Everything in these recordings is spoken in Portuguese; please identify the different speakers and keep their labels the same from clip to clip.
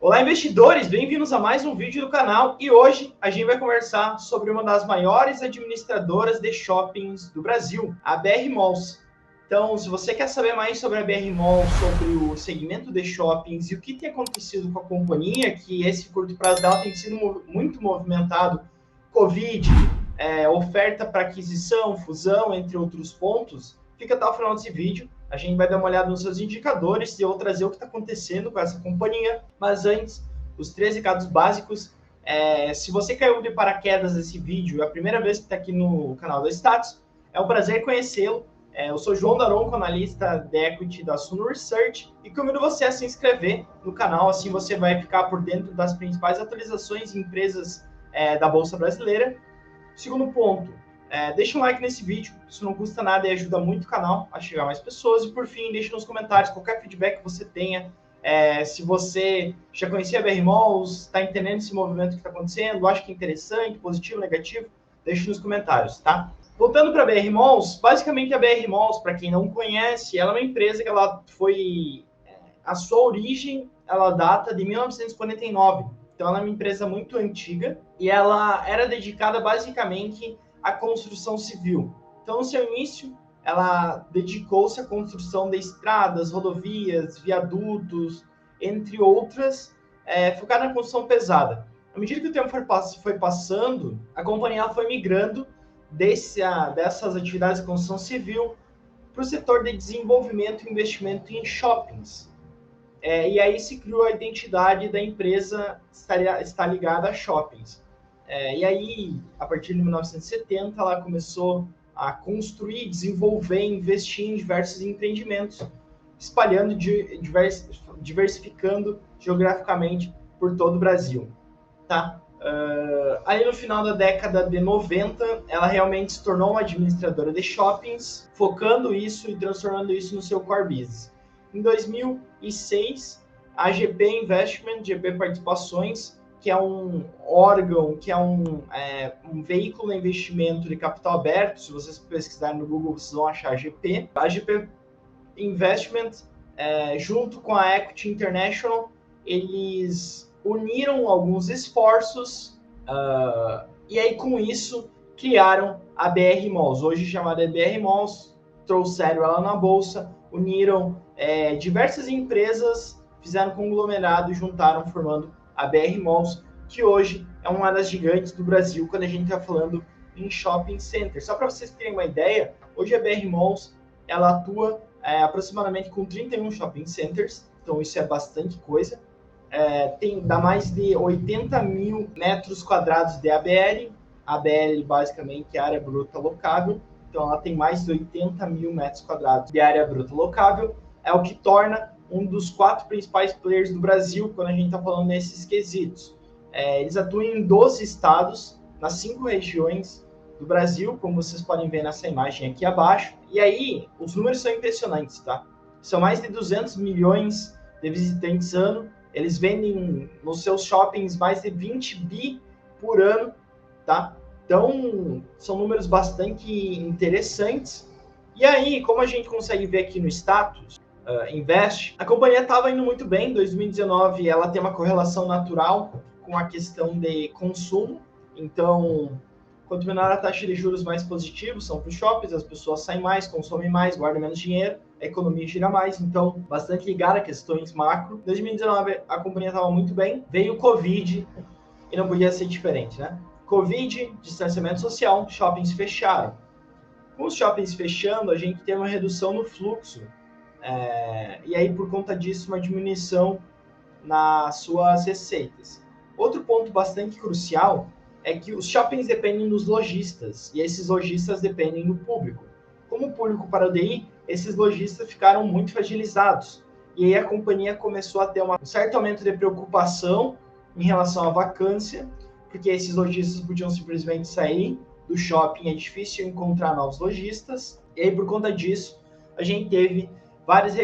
Speaker 1: Olá, investidores! Bem-vindos a mais um vídeo do canal e hoje a gente vai conversar sobre uma das maiores administradoras de shoppings do Brasil, a BR Malls. Então, se você quer saber mais sobre a BR Malls, sobre o segmento de shoppings e o que tem acontecido com a companhia, que esse curto prazo dela tem sido muito movimentado, Covid, oferta para aquisição, fusão, entre outros pontos, fica até o final desse vídeo. A gente vai dar uma olhada nos seus indicadores e eu vou trazer o que está acontecendo com essa companhia. Mas antes, os 3 recados básicos. Se você caiu de paraquedas nesse vídeo, é a primeira vez que está aqui no canal da Status, é um prazer conhecê-lo. Eu sou João Daronco, analista de equity da Suno Research, e convido você a se inscrever no canal, assim você vai ficar por dentro das principais atualizações em empresas da Bolsa Brasileira. Segundo ponto, deixa um like nesse vídeo, isso não custa nada e ajuda muito o canal a chegar a mais pessoas. E por fim, deixa nos comentários qualquer feedback que você tenha, se você já conhecia a BR Malls, está entendendo esse movimento que está acontecendo, acha que é interessante, positivo, negativo, deixa nos comentários, tá? Voltando para a BR Malls, basicamente a BR Malls, para quem não conhece, ela é uma empresa que ela foi... A sua origem, ela data de 1949, então ela é uma empresa muito antiga e ela era dedicada basicamente a construção civil. Então, no seu início, ela dedicou-se à construção de estradas, rodovias, viadutos, entre outras, focada na construção pesada. À medida que o tempo foi passando, a companhia foi migrando dessas atividades de construção civil para o setor de desenvolvimento e investimento em shoppings. E aí se criou a identidade da empresa estar ligada a shoppings. E aí, a partir de 1970, ela começou a construir, desenvolver, investir em diversos empreendimentos, espalhando, diversificando geograficamente por todo o Brasil. Tá? Aí no final da década de 90, ela realmente se tornou uma administradora de shoppings, focando isso e transformando isso no seu core business. Em 2006, a GP Investment, GP Participações, que é um órgão, que é um veículo de investimento de capital aberto. Se vocês pesquisarem no Google, vocês vão achar a GP. A GP Investment, junto com a Equity International, eles uniram alguns esforços e aí com isso criaram a BR Malls, hoje chamada BR Malls, trouxeram ela na bolsa, uniram diversas empresas, fizeram um conglomerado e juntaram formando a BR Malls, que hoje é uma das gigantes do Brasil quando a gente está falando em shopping center. Só para vocês terem uma ideia, hoje a BR Malls ela atua aproximadamente com 31 shopping centers, então isso é bastante coisa. Dá mais de 80 mil metros quadrados de ABL. ABL basicamente é área bruta locável, então ela tem mais de 80 mil metros quadrados de área bruta locável, é o que torna um dos 4 principais players do Brasil quando a gente está falando nesses quesitos. Eles atuam em 12 estados, nas 5 regiões do Brasil, como vocês podem ver nessa imagem aqui abaixo. E aí, os números são impressionantes, tá? São mais de 200 milhões de visitantes ano. Eles vendem nos seus shoppings mais de 20 bi por ano, tá? Então, são números bastante interessantes. E aí, como a gente consegue ver aqui no status, Invest, a companhia estava indo muito bem. Em 2019, ela tem uma correlação natural com a questão de consumo. Então, quanto menor a taxa de juros, mais positivos são para os shoppings, as pessoas saem mais, consomem mais, guardam menos dinheiro, a economia gira mais, então bastante ligada a questões macro. Em 2019, a companhia estava muito bem, veio o Covid e não podia ser diferente, né? Covid, distanciamento social, shoppings fecharam. Com os shoppings fechando, a gente tem uma redução no fluxo, e aí por conta disso uma diminuição nas suas receitas. Outro ponto bastante crucial é que os shoppings dependem dos lojistas, e esses lojistas dependem do público. Como o público parou de ir, esses lojistas ficaram muito fragilizados. E aí a companhia começou a ter um certo aumento de preocupação em relação à vacância, porque esses lojistas podiam simplesmente sair do shopping, é difícil encontrar novos lojistas. E aí, por conta disso, a gente teve várias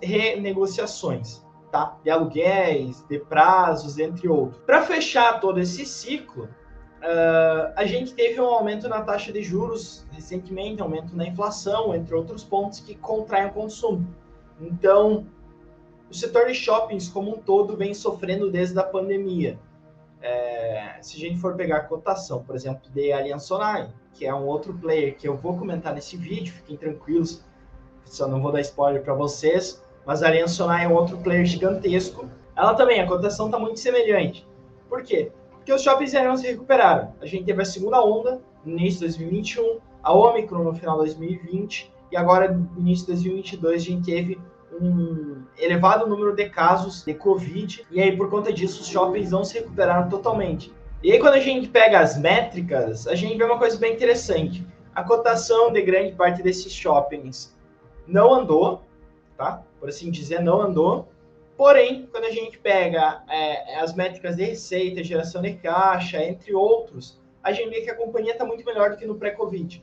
Speaker 1: renegociações, tá? De aluguéis, de prazos, entre outros. Para fechar todo esse ciclo, a gente teve um aumento na taxa de juros recentemente, aumento na inflação, entre outros pontos que contraem o consumo. Então, o setor de shoppings como um todo vem sofrendo desde a pandemia. Se a gente for pegar a cotação, por exemplo, de Allianz Sonai, que é um outro player que eu vou comentar nesse vídeo, fiquem tranquilos, só não vou dar spoiler para vocês, mas a Allianz Sonai é um outro player gigantesco. Ela também, a cotação está muito semelhante. Por quê? Porque os shoppings aéreos se recuperaram. A gente teve a segunda onda no início de 2021, a Omicron no final de 2020, e agora no início de 2022 a gente teve um elevado número de casos de Covid, e aí por conta disso os shoppings não se recuperaram totalmente. E aí quando a gente pega as métricas, a gente vê uma coisa bem interessante. A cotação de grande parte desses shoppings não andou, tá? Por assim dizer, não andou. Porém, quando a gente pega as métricas de receita, geração de caixa, entre outros, a gente vê que a companhia está muito melhor do que no pré-Covid.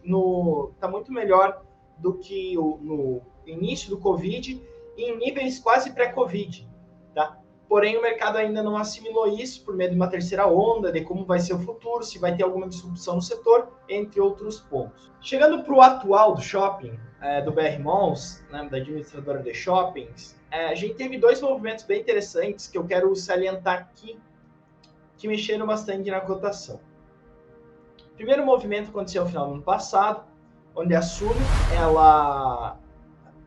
Speaker 1: Está muito melhor do que no início do Covid e em níveis quase pré-Covid, tá? Porém, o mercado ainda não assimilou isso por medo de uma terceira onda, de como vai ser o futuro, se vai ter alguma disrupção no setor, entre outros pontos. Chegando para o atual do shopping, do BR Malls, né, da administradora de shoppings, a gente teve dois movimentos bem interessantes que eu quero salientar aqui, que mexeram bastante na cotação. O primeiro movimento aconteceu no final do ano passado, onde a Suno, ela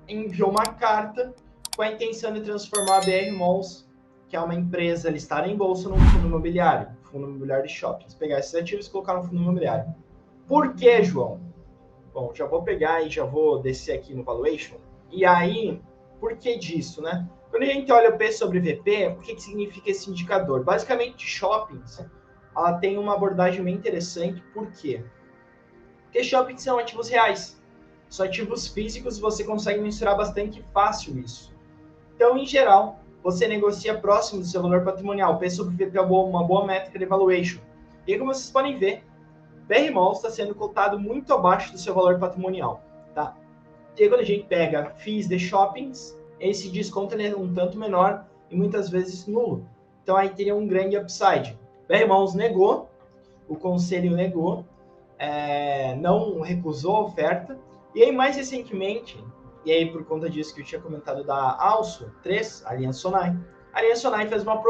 Speaker 1: enviou uma carta com a intenção de transformar a BR Malls, que é uma empresa listada em bolsa, num fundo imobiliário de shoppings. Pegar esses ativos e colocar no fundo imobiliário. Por que, João? Bom, já vou pegar e já vou descer aqui no valuation. E aí, por que disso, né? Quando a gente olha o P sobre VP, o que significa esse indicador? Basicamente, shoppings, ela tem uma abordagem bem interessante. Por quê? Porque shoppings são ativos reais. São ativos físicos e você consegue mensurar bastante fácil isso. Então, em geral, você negocia próximo do seu valor patrimonial. O P sobre VP é uma boa métrica de valuation. E aí, como vocês podem ver, BR Malls está sendo cotado muito abaixo do seu valor patrimonial, tá? E aí, quando a gente pega FIIs de shoppings, esse desconto é um tanto menor e muitas vezes nulo. Então aí teria um grande upside. BR Malls negou, o conselho negou, não recusou a oferta. E aí, mais recentemente, e aí por conta disso que eu tinha comentado da ALSO 3, a Allianz Sonai, a Allianz Sonai fez uma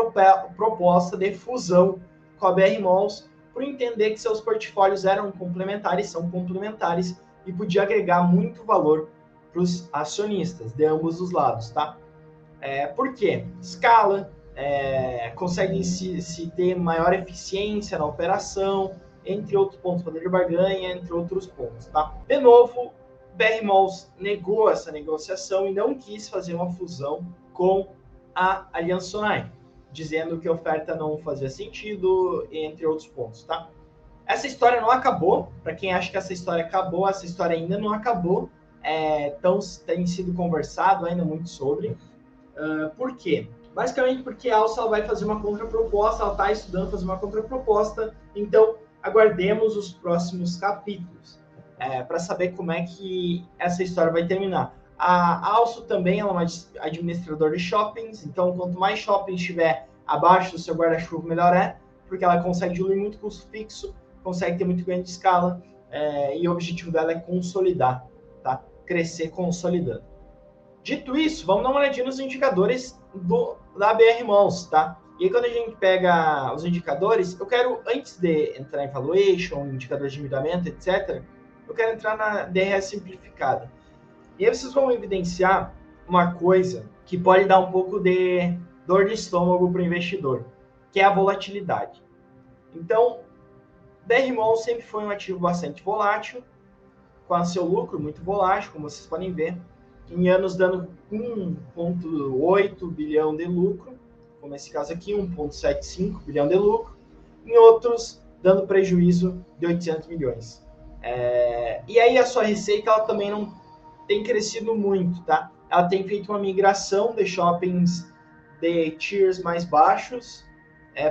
Speaker 1: proposta de fusão com a BR Malls, por entender que seus portfólios eram complementares, são complementares, e podia agregar muito valor para os acionistas de ambos os lados, tá? Por quê? Escala, consegue se ter maior eficiência na operação, entre outros pontos, poder de barganha, entre outros pontos, tá? De novo, BR Malls negou essa negociação e não quis fazer uma fusão com a Allianz Sonai, dizendo que a oferta não fazia sentido, entre outros pontos, tá? Essa história não acabou. Para quem acha que essa história acabou, essa história ainda não acabou. Tem sido conversado ainda muito sobre. Por quê? Basicamente porque a Alsa vai fazer uma contraproposta, ela está estudando fazer uma contraproposta, então aguardemos os próximos capítulos para saber como é que essa história vai terminar. A Alsa também é uma administradora de shoppings, então quanto mais shoppings estiver abaixo do seu guarda-chuva, melhor é, porque ela consegue diluir muito custo fixo, consegue ter muito ganho de escala, e o objetivo dela é consolidar, tá? Crescer consolidando. Dito isso, vamos dar uma olhadinha nos indicadores da BR Malls, tá? E aí, quando a gente pega os indicadores, eu quero, antes de entrar em valuation, indicadores de endividamento, etc., eu quero entrar na DRE simplificada. E aí vocês vão evidenciar uma coisa que pode dar um pouco de dor de estômago para o investidor, que é a volatilidade. Então, BR Malls sempre foi um ativo bastante volátil, com seu lucro muito volátil, como vocês podem ver, em anos dando 1,8 bilhão de lucro, como nesse caso aqui, 1,75 bilhão de lucro, em outros dando prejuízo de 800 milhões. E aí a sua receita ela também não tem crescido muito, tá? Ela tem feito uma migração de shoppings de tiers mais baixos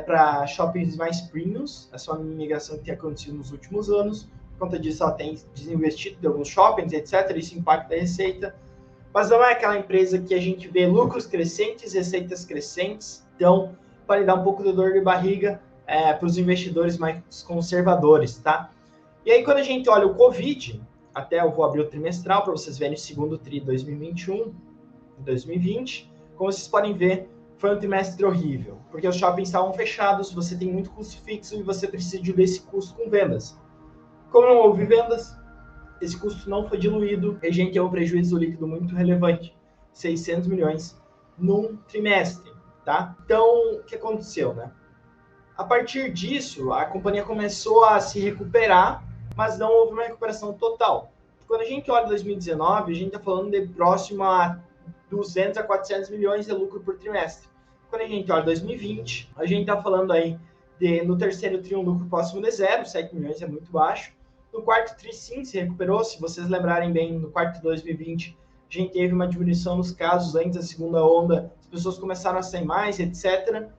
Speaker 1: para shoppings mais premiums. Essa é uma migração que tem acontecido nos últimos anos. Por conta disso, ela tem desinvestido de alguns shoppings, etc. Isso impacta a receita. Mas não é aquela empresa que a gente vê lucros crescentes, receitas crescentes. Então, pode dar um pouco de dor de barriga para os investidores mais conservadores, tá? E aí, quando a gente olha o Covid, até eu vou abrir o trimestral para vocês verem o segundo TRI 2021 e 2020, como vocês podem ver, foi um trimestre horrível, porque os shoppings estavam fechados, você tem muito custo fixo e você precisa diluir esse custo com vendas. Como não houve vendas, esse custo não foi diluído e a gente tem um prejuízo líquido muito relevante, 600 milhões num trimestre, tá? Então, o que aconteceu, né? A partir disso, a companhia começou a se recuperar, mas não houve uma recuperação total. Quando a gente olha 2019, a gente está falando de próximo a 200 a 400 milhões de lucro por trimestre. Quando a gente olha 2020, a gente está falando aí de, no terceiro tri, um lucro próximo de zero, 7 milhões é muito baixo. No quarto tri, sim, se recuperou. Se vocês lembrarem bem, no quarto de 2020, a gente teve uma diminuição nos casos antes da segunda onda, as pessoas começaram a sair mais, etc.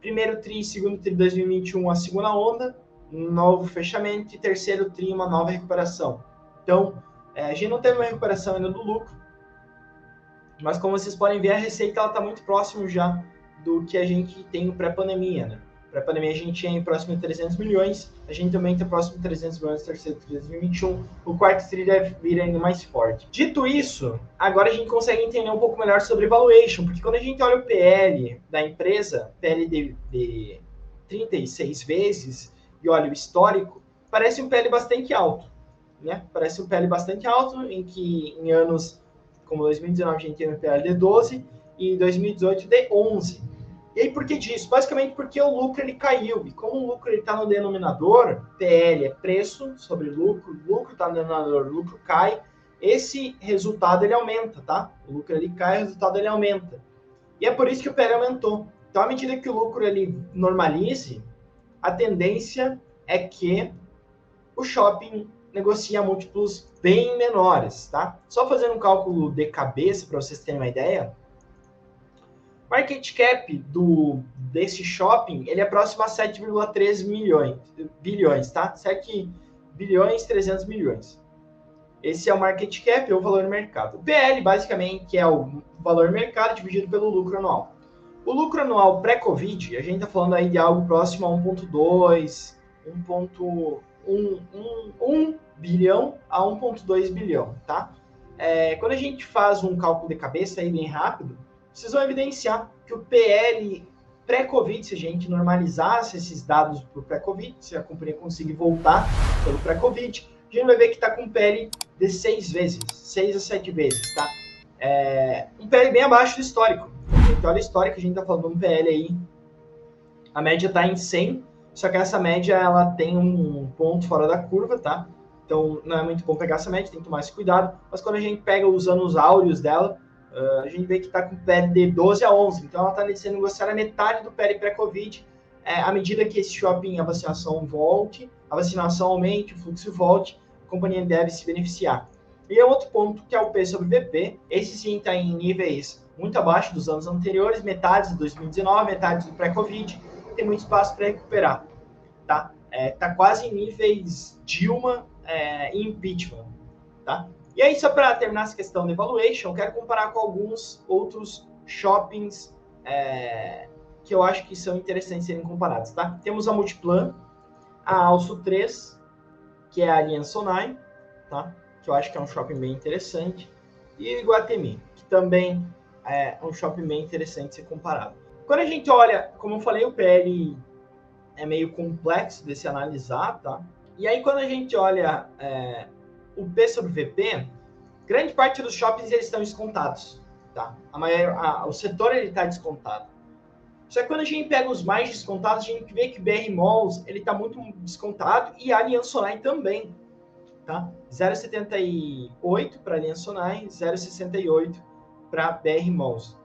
Speaker 1: Primeiro tri, segundo tri de 2021, a segunda onda, um novo fechamento, e terceiro tri, uma nova recuperação. Então, a gente não teve uma recuperação ainda do lucro, mas como vocês podem ver, a receita está muito próximo já do que a gente tem no pré-pandemia, né? Pré-pandemia a gente tinha próximo de 300 milhões, a gente também está próximo de 300 milhões no terceiro tri de 2021, o quarto tri deve vir ainda mais forte. Dito isso, agora a gente consegue entender um pouco melhor sobre valuation, porque quando a gente olha o PL da empresa, PL de 36 vezes, e olha o histórico, parece um PL bastante alto, né? Parece um PL bastante alto, em que em anos como 2019 a gente teve um PL de 12 e em 2018 de 11. E aí, por que disso? Basicamente porque o lucro ele caiu. E como o lucro está no denominador, PL é preço sobre lucro, lucro está no denominador, lucro cai, esse resultado ele aumenta, tá? O lucro ele cai, o resultado ele aumenta. E é por isso que o PL aumentou. Então, à medida que o lucro ele normalize, a tendência é que o shopping negocia múltiplos bem menores, tá? Só fazendo um cálculo de cabeça para vocês terem uma ideia, market cap desse shopping, ele é próximo a 7,3 bilhões, tá? 7 bilhões 300 milhões. Esse é o market cap, ou o valor do mercado. O PL, basicamente, é o valor do mercado dividido pelo lucro anual. O lucro anual pré-Covid, a gente está falando aí de algo próximo a 1,2, 1 bilhão a 1,2 bilhão, tá? Quando a gente faz um cálculo de cabeça aí bem rápido, vocês vão evidenciar que o PL pré-Covid, se a gente normalizasse esses dados para o pré-Covid, se a companhia conseguir voltar pelo pré-Covid, a gente vai ver que está com um PL de 6 vezes, 6 a 7 vezes, tá? Um PL bem abaixo do histórico. Então, olha o histórico, a gente está falando de um PL aí, a média está em 100, só que essa média ela tem um ponto fora da curva, tá? Então, não é muito bom pegar essa média, tem que tomar esse cuidado. Mas quando a gente pega os anos áureos dela, a gente vê que está com PL de 12 a 11. Então, ela está sendo negociada a metade do PL pré-Covid. À medida que esse shopping, a vacinação volte, a vacinação aumente, o fluxo volte, a companhia deve se beneficiar. E outro ponto, que é o P sobre VP. Esse sim está em níveis muito abaixo dos anos anteriores, metade de 2019, metade do pré-Covid. Tem muito espaço para recuperar, tá? Tá quase em níveis Dilma e impeachment, tá? E aí, só para terminar essa questão de valuation, eu quero comparar com alguns outros shoppings que eu acho que são interessantes serem comparados, tá? Temos a Multiplan, a Also 3, que é a Aliança Sonai, tá? Que eu acho que é um shopping bem interessante, e o Iguatemi, que também é um shopping bem interessante ser comparado. Quando a gente olha, como eu falei, o PL é meio complexo de se analisar, tá? E aí, quando a gente olha o P sobre VP, grande parte dos shoppings eles estão descontados, tá? O setor ele está descontado. Só que quando a gente pega os mais descontados, a gente vê que BR Malls ele está muito descontado e a Aliança Sonai também, tá? 0,78 para a Aliança Sonai, 0,68 para BR Malls.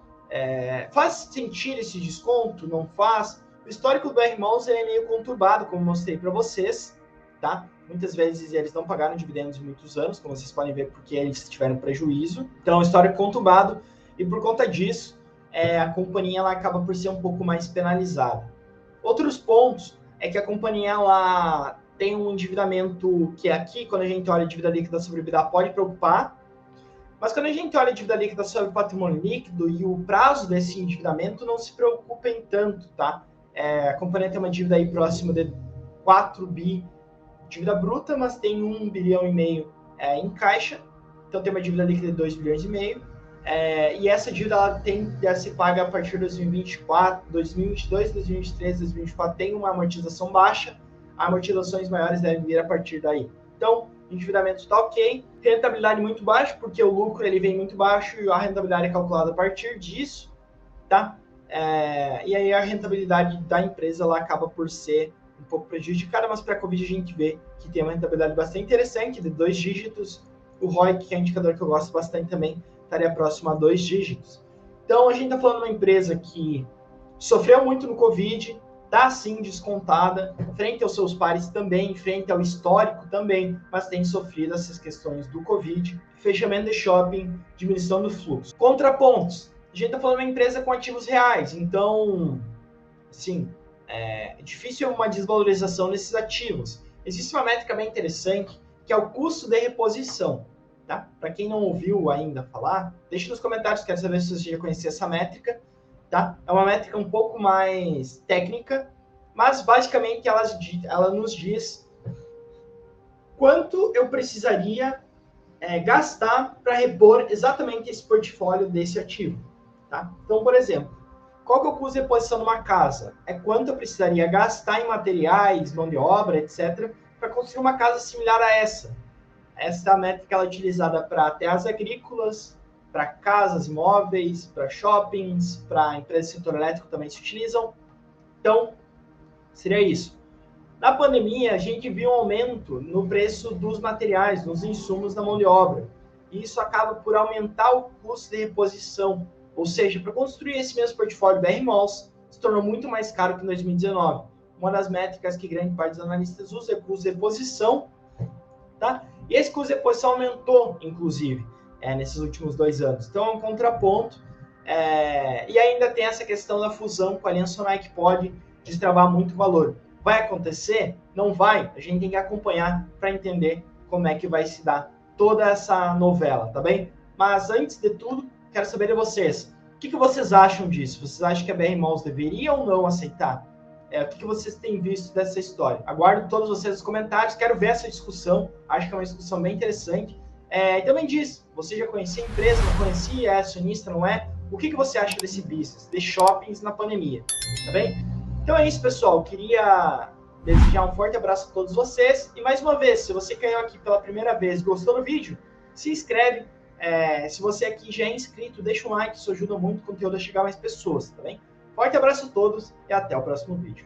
Speaker 1: Faz sentido esse desconto? Não faz? O histórico do BR Malls é meio conturbado, como mostrei para vocês, tá? Muitas vezes eles não pagaram dividendos em muitos anos, como vocês podem ver, porque eles tiveram prejuízo. Então, é um histórico conturbado e por conta disso, a companhia ela acaba por ser um pouco mais penalizada. Outros pontos é que a companhia ela tem um endividamento que aqui, quando a gente olha a dívida líquida sobre EBITDA, pode preocupar, mas quando a gente olha a dívida líquida sobre patrimônio líquido e o prazo desse endividamento, não se preocupem tanto, tá? A companhia tem uma dívida aí próxima de 4 bi dívida bruta, mas tem 1,5 bilhão em caixa, então tem uma dívida líquida de 2,5 bilhões. E essa dívida ela tende a ser paga a partir de 2024, 2022, 2023, 2024 tem uma amortização baixa, amortizações maiores devem vir a partir daí. Então, o endividamento está ok, rentabilidade muito baixa, porque o lucro ele vem muito baixo e a rentabilidade é calculada a partir disso, tá? E aí a rentabilidade da empresa ela acaba por ser um pouco prejudicada, mas para a Covid a gente vê que tem uma rentabilidade bastante interessante, de 2 dígitos. O ROIC, que é um indicador que eu gosto bastante também, estaria próximo a 2 dígitos. Então, a gente está falando de uma empresa que sofreu muito no Covid, está sim descontada, frente aos seus pares também, frente ao histórico também, mas tem sofrido essas questões do Covid, fechamento de shopping, diminuição do fluxo. Contrapontos. A gente está falando de uma empresa com ativos reais, então, assim, é difícil uma desvalorização desses ativos. Existe uma métrica bem interessante, que é o custo de reposição. Tá? Para quem não ouviu ainda falar, deixe nos comentários, quero saber se você já conhecia essa métrica. Tá? É uma métrica um pouco mais técnica, mas basicamente ela nos diz quanto eu precisaria gastar para repor exatamente esse portfólio desse ativo. Tá? Então, por exemplo, qual que é o custo de reposição de uma casa? É quanto eu precisaria gastar em materiais, mão de obra, etc., para construir uma casa similar a essa. Essa métrica ela é utilizada para terras agrícolas, para casas imóveis, para shoppings, para empresas do setor elétrico também se utilizam. Então, seria isso. Na pandemia, a gente viu um aumento no preço dos materiais, nos insumos da mão de obra. E isso acaba por aumentar o custo de reposição. Ou seja, para construir esse mesmo portfólio BR Malls, se tornou muito mais caro que em 2019. Uma das métricas que grande parte dos analistas usa é o custo de reposição, tá? E esse custo de reposição aumentou, inclusive, nesses últimos 2 anos. Então, é um contraponto. E ainda tem essa questão da fusão com a Aliança Sonai, que pode destravar muito valor. Vai acontecer? Não vai. A gente tem que acompanhar para entender como é que vai se dar toda essa novela, tá bem? Mas, antes de tudo, quero saber de vocês. O que vocês acham disso? Vocês acham que a BR Malls deveria ou não aceitar? O que vocês têm visto dessa história? Aguardo todos vocês nos comentários, quero ver essa discussão, acho que é uma discussão bem interessante. E também diz, você já conhecia a empresa, não conhecia, é acionista, não é? O que você acha desse business, de shoppings na pandemia, tá bem? Então é isso, pessoal, queria desejar um forte abraço a todos vocês, e mais uma vez, se você caiu aqui pela primeira vez e gostou do vídeo, se inscreve, se você aqui já é inscrito, deixa um like, isso ajuda muito o conteúdo a chegar a mais pessoas, tá bem? Forte abraço a todos e até o próximo vídeo.